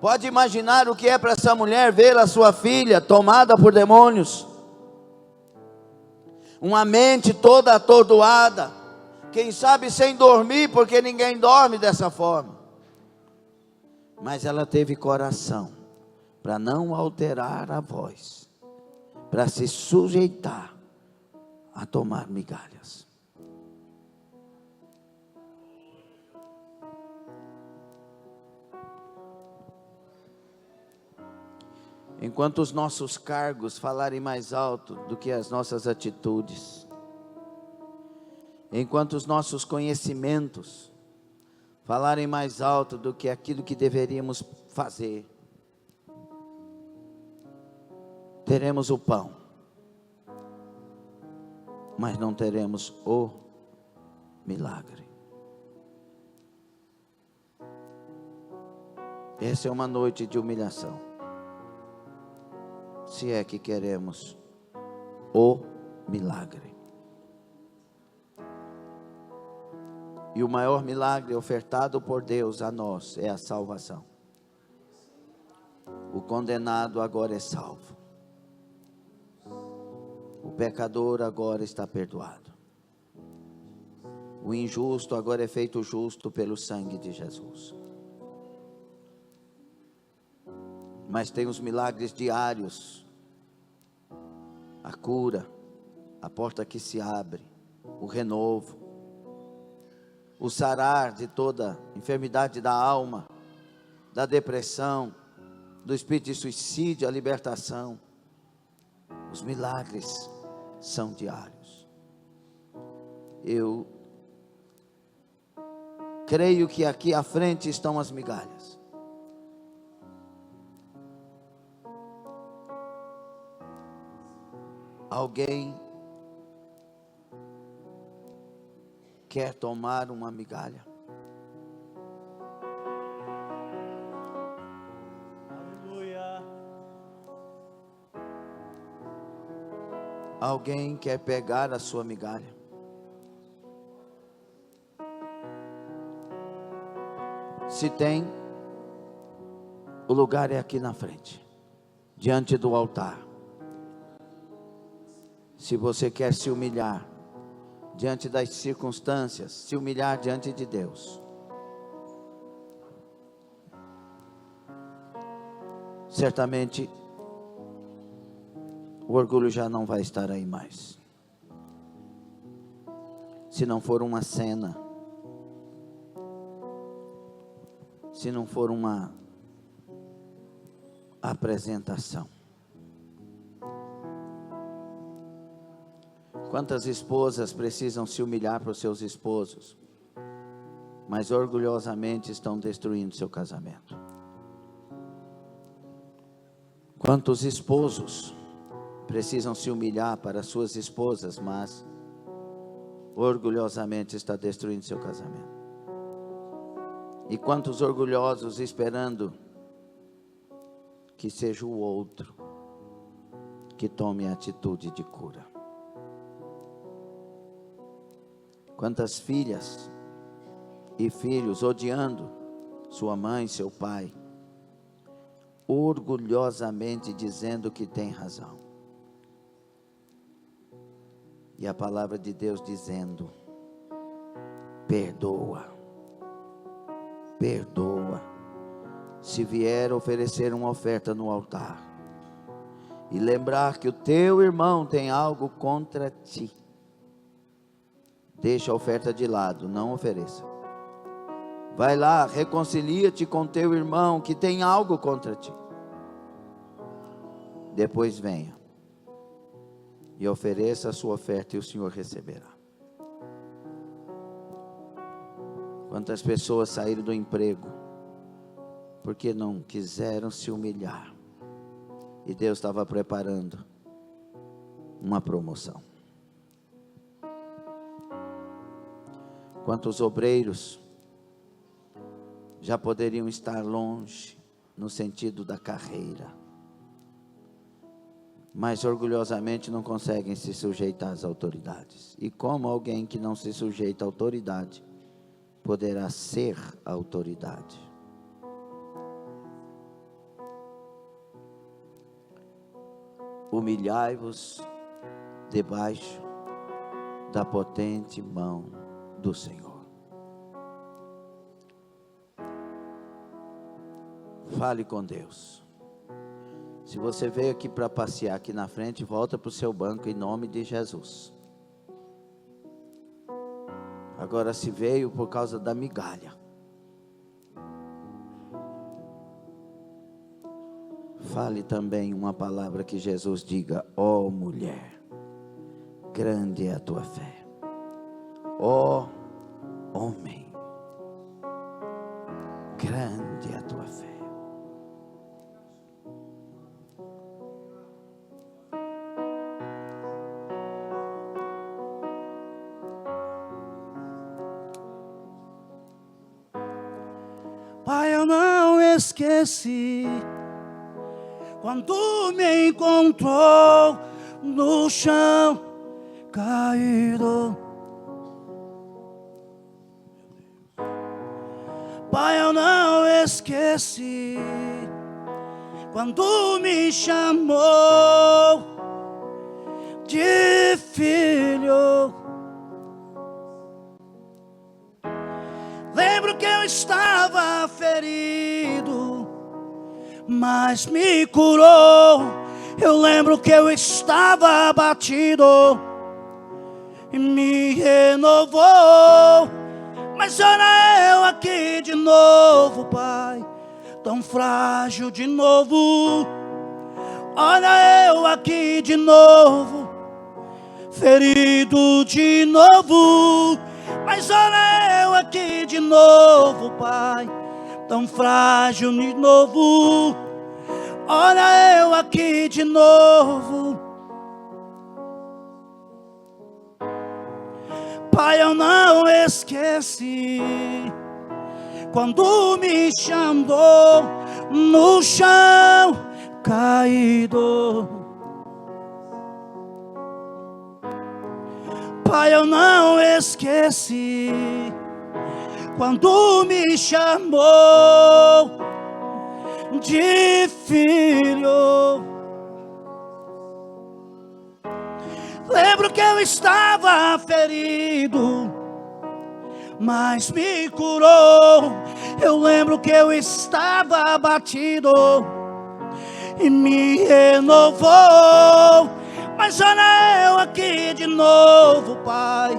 Pode imaginar o que é para essa mulher ver a sua filha tomada por demônios, uma mente toda atordoada, quem sabe sem dormir, porque ninguém dorme dessa forma. Mas ela teve coração para não alterar a voz, para se sujeitar a tomar migalhas. Enquanto os nossos cargos falarem mais alto do que as nossas atitudes, enquanto os nossos conhecimentos falarem mais alto do que aquilo que deveríamos fazer, teremos o pão, mas não teremos o milagre. Essa é uma noite de humilhação, se é que queremos o milagre. E o maior milagre ofertado por Deus a nós é a salvação. O condenado agora é salvo. O pecador agora está perdoado. O injusto agora é feito justo pelo sangue de Jesus. Mas tem os milagres diários, a cura, a porta que se abre, o renovo, o sarar de toda enfermidade da alma, da depressão, do espírito de suicídio, a libertação. Os milagres são diários. Eu creio que aqui à frente estão as migalhas. Alguém quer tomar uma migalha? Aleluia. Alguém quer pegar a sua migalha? Se tem, o lugar é aqui na frente, diante do altar. Se você quer se humilhar diante das circunstâncias, se humilhar diante de Deus, certamente o orgulho já não vai estar aí mais. Se não for uma cena, se não for uma apresentação. Quantas esposas precisam se humilhar para os seus esposos, mas orgulhosamente estão destruindo seu casamento? Quantos esposos precisam se humilhar para suas esposas, mas orgulhosamente está destruindo seu casamento? E quantos orgulhosos esperando que seja o outro que tome a atitude de cura? Quantas filhas e filhos odiando sua mãe, seu pai, orgulhosamente dizendo que tem razão. E a palavra de Deus dizendo: perdoa, perdoa. Se vier oferecer uma oferta no altar e lembrar que o teu irmão tem algo contra ti, deixa a oferta de lado, não ofereça. Vai lá, reconcilia-te com teu irmão que tem algo contra ti. Depois venha e ofereça a sua oferta e o Senhor receberá. Quantas pessoas saíram do emprego porque não quiseram se humilhar, e Deus estava preparando uma promoção. Quantos obreiros já poderiam estar longe no sentido da carreira, mas orgulhosamente não conseguem se sujeitar às autoridades. E como alguém que não se sujeita à autoridade poderá ser autoridade? humilhai-vos debaixo da potente mão do Senhor. Fale com Deus. Se você veio aqui para passear aqui na frente, volta para o seu banco em nome de Jesus. Agora, se veio por causa da migalha, fale também uma palavra que Jesus diga: ó mulher, grande é a tua fé. Ó homem, grande é a tua fé. Pai, eu não esqueci quando me encontrou no chão caído. Pai, eu não esqueci quando me chamou de filho. Lembro que eu estava ferido, mas me curou. Eu lembro que eu estava abatido e me renovou. Mas olha eu aqui de novo, Pai, tão frágil de novo. Olha eu aqui de novo, ferido de novo. Mas olha eu aqui de novo, Pai, tão frágil de novo. Olha eu aqui de novo. Pai, eu não esqueci quando me chamou no chão caído. Pai, eu não esqueci quando me chamou de filho. Lembro que eu estava ferido, mas me curou. Eu lembro que eu estava abatido e me renovou. Mas olha eu aqui de novo, Pai,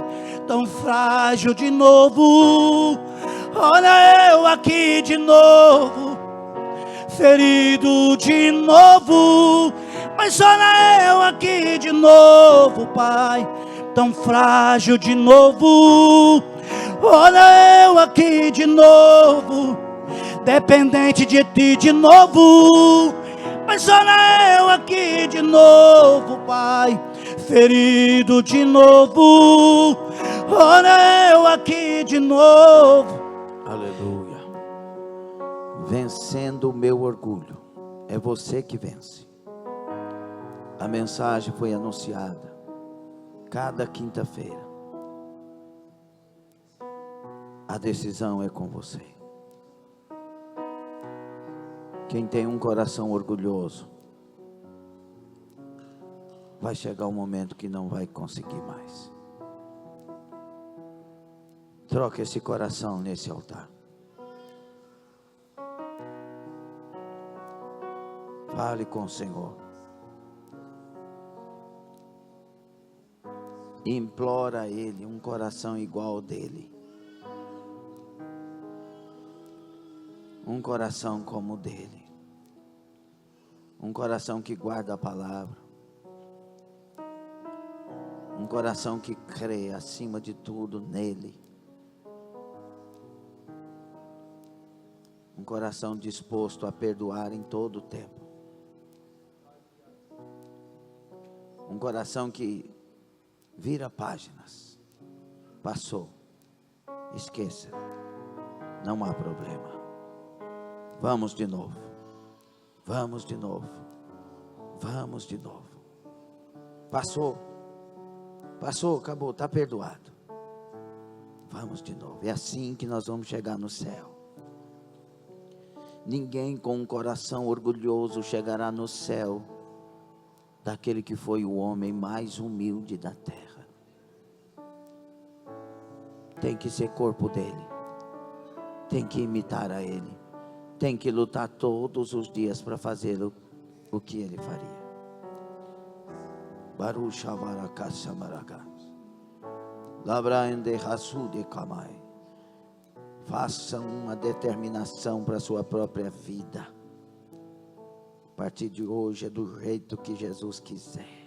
tão frágil de novo. Olha eu aqui de novo, ferido de novo. Mas olha eu aqui de novo, Pai, tão frágil de novo. Olha eu aqui de novo, dependente de Ti de novo. Mas olha eu aqui de novo, Pai, ferido de novo. Olha eu aqui de novo. Aleluia. Vencendo o meu orgulho. É você que vence. A mensagem foi anunciada cada quinta-feira. A decisão é com você. Quem tem um coração orgulhoso, vai chegar um momento que não vai conseguir mais. Troca esse coração nesse altar. Fale com o Senhor. Implora a Ele um coração igual ao dele. Um coração como o dele. Um coração que guarda a palavra. Um coração que crê acima de tudo nele. Um coração disposto a perdoar em todo o tempo. Um coração que vira páginas. Passou. Esqueça. Não há problema. Vamos de novo. Vamos de novo. Vamos de novo. Passou. Passou, acabou, está perdoado. Vamos de novo. É assim que nós vamos chegar no céu. Ninguém com um coração orgulhoso chegará no céu daquele que foi o homem mais humilde da terra. Tem que ser corpo dele, tem que imitar a ele, tem que lutar todos os dias para fazer o que ele faria. Baruch Havarakas Samaragas Labraende Hasude Kamai. Faça uma determinação para a sua própria vida. A partir de hoje é do jeito que Jesus quiser.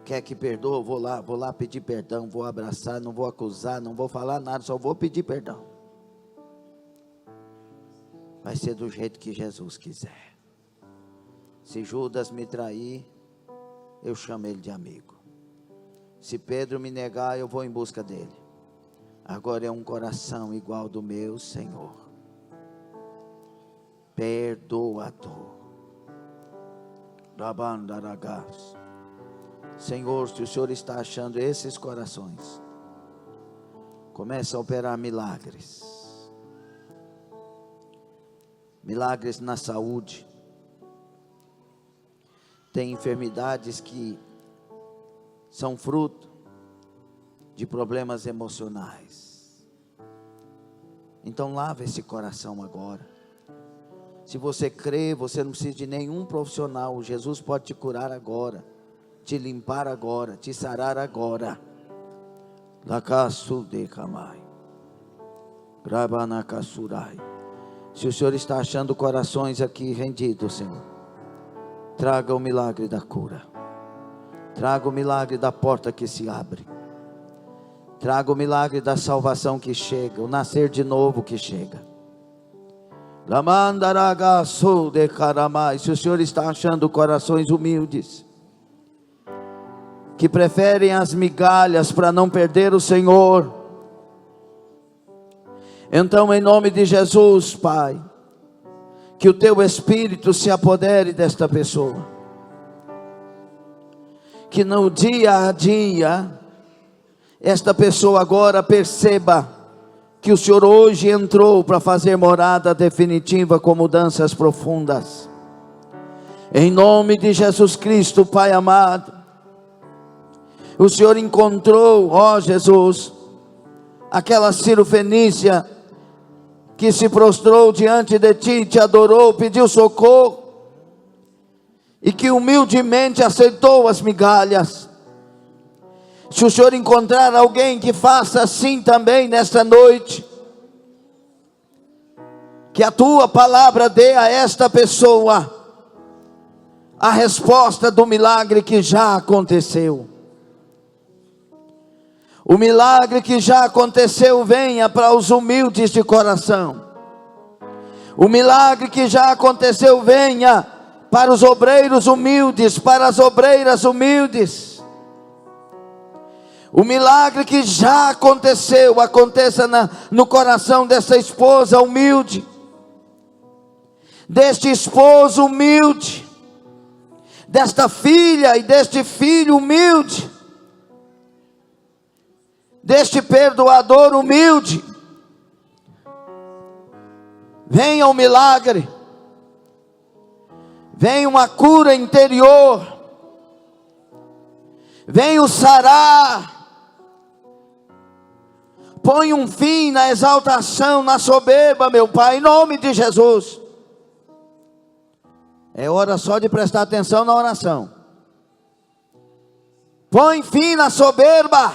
Quer que perdoe? Vou lá pedir perdão, vou abraçar, não vou acusar, não vou falar nada, só vou pedir perdão. Vai ser do jeito que Jesus quiser. Se Judas me trair, eu chamo ele de amigo. Se Pedro me negar, eu vou em busca dele. Agora é um coração igual do meu Senhor, perdoador. Rabandaragas. Senhor, se o Senhor está achando esses corações, comece a operar milagres. Milagres na saúde. Tem enfermidades que são fruto de problemas emocionais. Então lava esse coração agora. Se você crê, você não precisa de nenhum profissional. Jesus pode te curar agora, te limpar agora, te sarar agora. Se o Senhor está achando corações aqui rendidos, Senhor, traga o milagre da cura, traga o milagre da porta que se abre, traga o milagre da salvação que chega, o nascer de novo que chega. Se o Senhor está achando corações humildes, que preferem as migalhas para não perder o Senhor, então em nome de Jesus, Pai, que o Teu Espírito se apodere desta pessoa, que no dia a dia, esta pessoa agora perceba que o Senhor hoje entrou para fazer morada definitiva com mudanças profundas. Em nome de Jesus Cristo, Pai amado, o Senhor encontrou, ó Jesus, aquela cirofenícia que se prostrou diante de Ti, Te adorou, pediu socorro, e que humildemente aceitou as migalhas. Se o Senhor encontrar alguém que faça assim também nesta noite, que a Tua palavra dê a esta pessoa a resposta do milagre que já aconteceu. O milagre que já aconteceu venha para os humildes de coração. O milagre que já aconteceu venha para os obreiros humildes, para as obreiras humildes. O milagre que já aconteceu, aconteça no coração dessa esposa humilde, deste esposo humilde, desta filha e deste filho humilde, deste perdoador humilde. Venha um milagre, venha uma cura interior, venha o sarar. Põe um fim na exaltação, na soberba, meu Pai, em nome de Jesus. É hora só de prestar atenção na oração. Põe fim na soberba.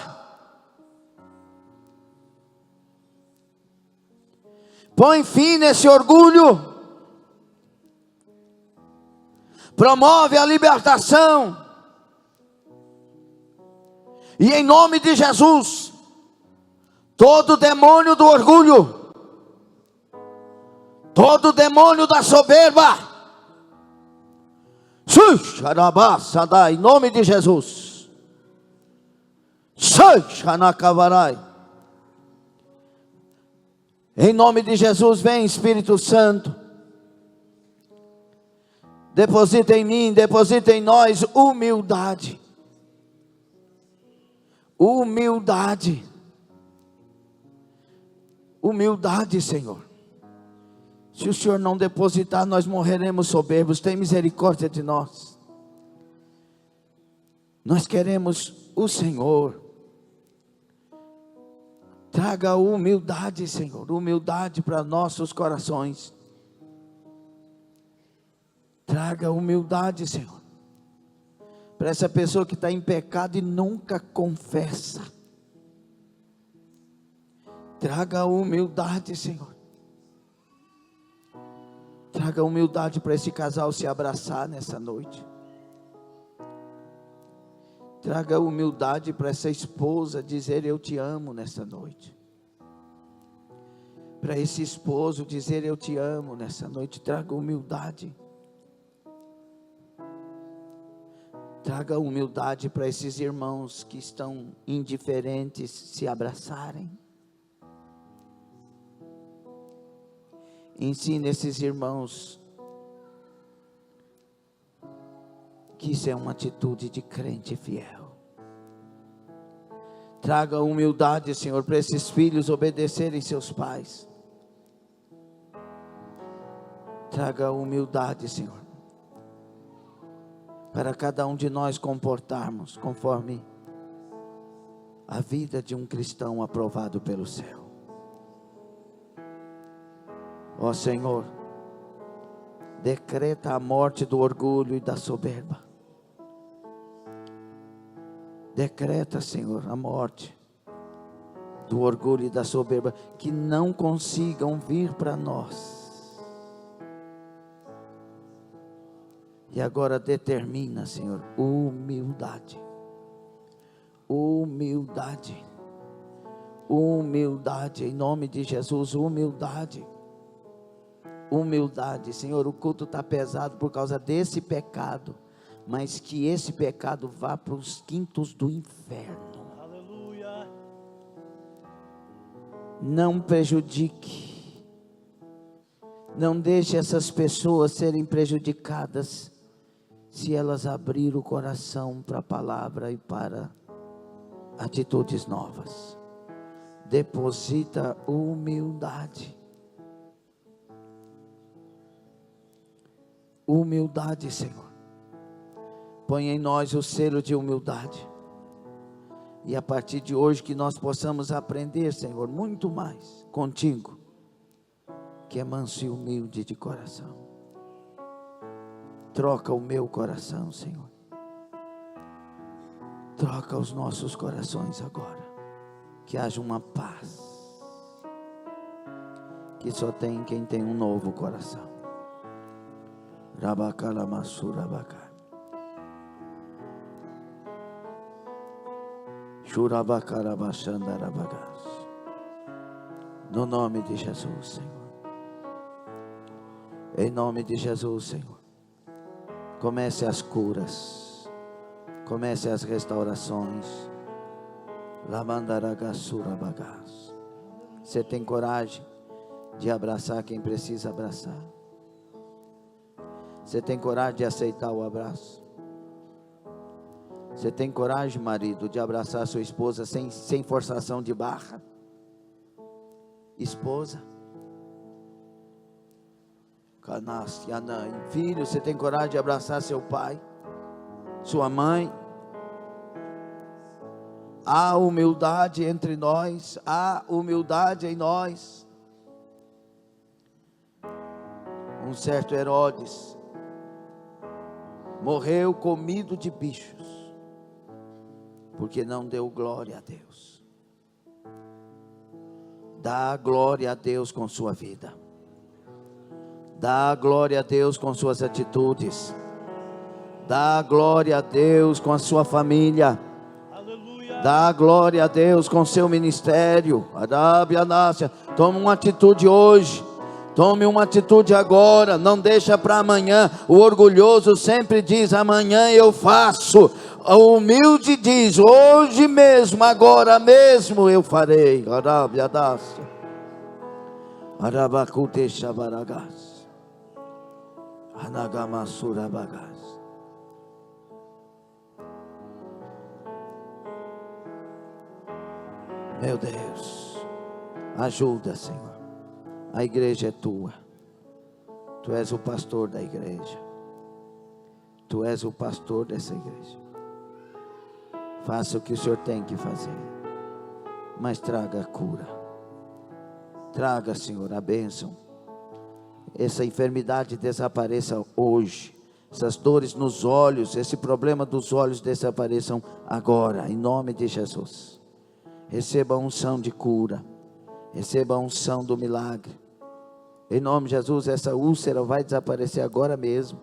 Põe fim nesse orgulho. Promove a libertação. E em nome de Jesus, todo demônio do orgulho, todo demônio da soberba, em nome de Jesus, em nome de Jesus, vem Espírito Santo, deposita em mim, deposita em nós humildade, humildade, Senhor. Se o Senhor não depositar, nós morreremos soberbos. Tem misericórdia de nós. Nós queremos o Senhor. Traga humildade, Senhor. Humildade para nossos corações. Traga humildade, Senhor. Para essa pessoa que está em pecado e nunca confessa. Traga humildade, Senhor. Traga humildade para esse casal se abraçar nessa noite. Traga humildade para essa esposa dizer eu te amo nessa noite. Para esse esposo dizer eu te amo nessa noite. Traga humildade. Traga humildade para esses irmãos que estão indiferentes se abraçarem. Ensine esses irmãos que isso é uma atitude de crente fiel. Traga humildade, Senhor, para esses filhos obedecerem seus pais. Traga humildade, Senhor, para cada um de nós comportarmos conforme a vida de um cristão aprovado pelo céu. Ó Senhor, decreta a morte do orgulho e da soberba. Decreta, Senhor, a morte do orgulho e da soberba, que não consigam vir para nós. E agora determina, Senhor, humildade. Humildade. Humildade, em nome de Jesus, humildade. Humildade, Senhor, o culto está pesado por causa desse pecado, mas que esse pecado vá para os quintos do inferno. Aleluia. Não prejudique, não deixe essas pessoas serem prejudicadas, se elas abrirem o coração para a palavra e para atitudes novas. Deposita humildade. Humildade, Senhor. Põe em nós o selo de humildade. E a partir de hoje que nós possamos aprender, Senhor, muito mais contigo, que é manso e humilde de coração. Troca o meu coração, Senhor. Troca os nossos corações agora. Que haja uma paz que só tem quem tem um novo coração. Rabacala Masura Bacá. Shurabacala Bachandara Bagás. No nome de Jesus, Senhor. Em nome de Jesus, Senhor. Comece as curas. Comece as restaurações. Lamandaragasura Bagás. Você tem coragem de abraçar quem precisa abraçar? Você tem coragem de aceitar o abraço? Você tem coragem, marido, de abraçar a sua esposa sem forçação de barra? Esposa? Canaste, Anã. Filho, você tem coragem de abraçar seu pai? Sua mãe? Há humildade entre nós, há humildade em nós. Um certo Herodes morreu comido de bichos, porque não deu glória a Deus. Dá glória a Deus com sua vida. Dá glória a Deus com suas atitudes. Dá glória a Deus com a sua família. Dá glória a Deus com seu ministério. Tome uma atitude hoje. Tome uma atitude agora, não deixa para amanhã. O orgulhoso sempre diz, amanhã eu faço. O humilde diz, hoje mesmo, agora mesmo eu farei. Arabacuteixa baragás. Anagamasura bagás. Meu Deus, ajuda, Senhor. A igreja é tua. Tu és o pastor da igreja. Tu és o pastor dessa igreja. Faça o que o Senhor tem que fazer, mas traga a cura. Traga, Senhor, a bênção. Essa enfermidade desapareça hoje. Essas dores nos olhos, esse problema dos olhos desapareçam agora, em nome de Jesus. Receba a unção de cura. Receba a unção do milagre. Em nome de Jesus, essa úlcera vai desaparecer agora mesmo.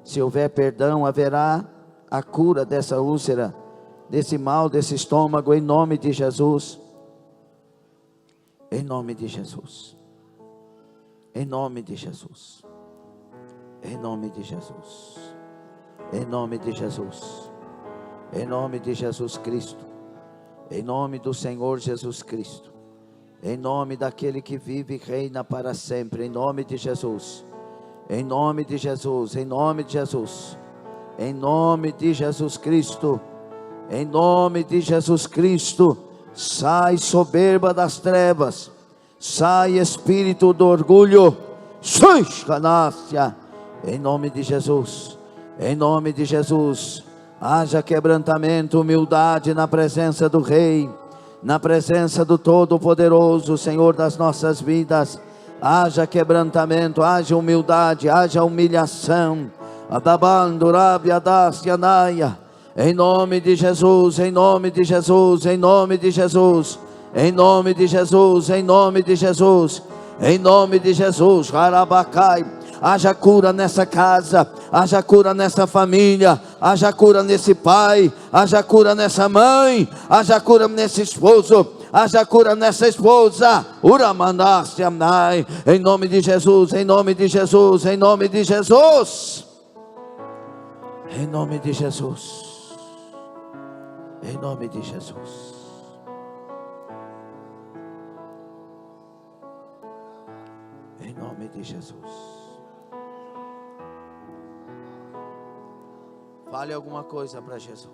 Se houver perdão, haverá a cura dessa úlcera, desse mal, desse estômago, em nome de Jesus. Em nome de Jesus. Em nome de Jesus. Em nome de Jesus. Em nome de Jesus. Em nome de Jesus Cristo. Em nome do Senhor Jesus Cristo. Em nome daquele que vive e reina para sempre. Em nome de Jesus. Em nome de Jesus. Em nome de Jesus. Em nome de Jesus Cristo. Em nome de Jesus Cristo. Sai soberba das trevas. Sai espírito do orgulho. Sai ganância. Em nome de Jesus. Em nome de Jesus. Haja quebrantamento, humildade na presença do Rei. Na presença do Todo-Poderoso, Senhor das nossas vidas. Haja quebrantamento, haja humildade, haja humilhação. Em nome de Jesus, em nome de Jesus, em nome de Jesus. Em nome de Jesus, em nome de Jesus. Em nome de Jesus, Harabacai. Haja cura nessa casa, haja cura nessa família, haja cura nesse pai, haja cura nessa mãe, haja cura nesse esposo, haja cura nessa esposa. Uramanasyanai. Em nome de Jesus, em nome de Jesus, em nome de Jesus. Em nome de Jesus. Em nome de Jesus. Em nome de Jesus. Fale alguma coisa para Jesus.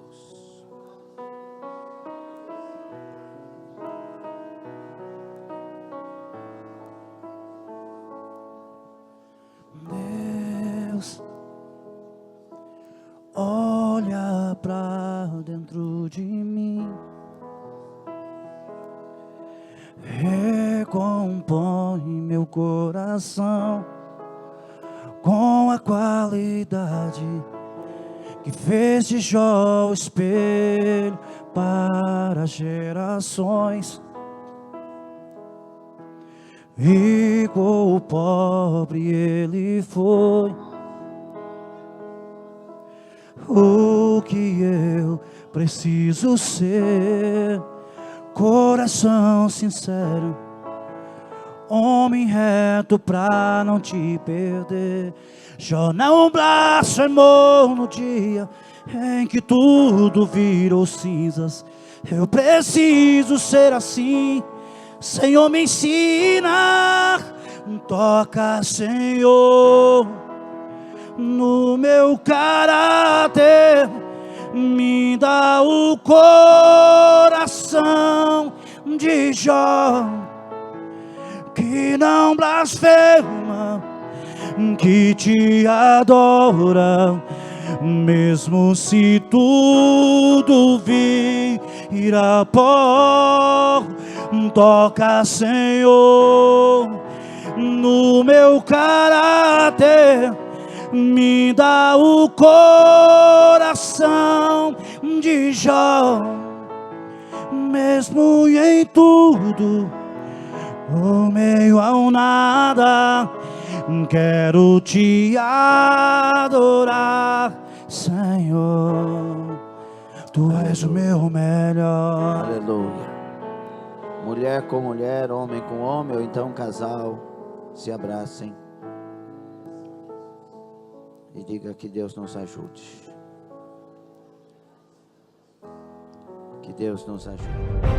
Deus, olha para dentro de mim. Recompõe meu coração com a qualidade que fez de Jó o espelho para gerações. Rico, pobre ele foi. O que eu preciso ser? Coração sincero, homem reto pra não te perder. Jó não blasfemou no dia em que tudo virou cinzas. Eu preciso ser assim. Senhor, me ensina. Toca, Senhor, no meu caráter. Me dá o coração de Jó, que não blasfema, que te adora, mesmo se tudo vira pó. Toca, Senhor, no meu caráter. Me dá o coração de Jó, mesmo em tudo, o meio ao nada. Quero te adorar, Senhor. Tu és o meu melhor. Aleluia. Mulher com mulher, homem com homem, ou então casal, se abracem e diga que Deus nos ajude. Que Deus nos ajude.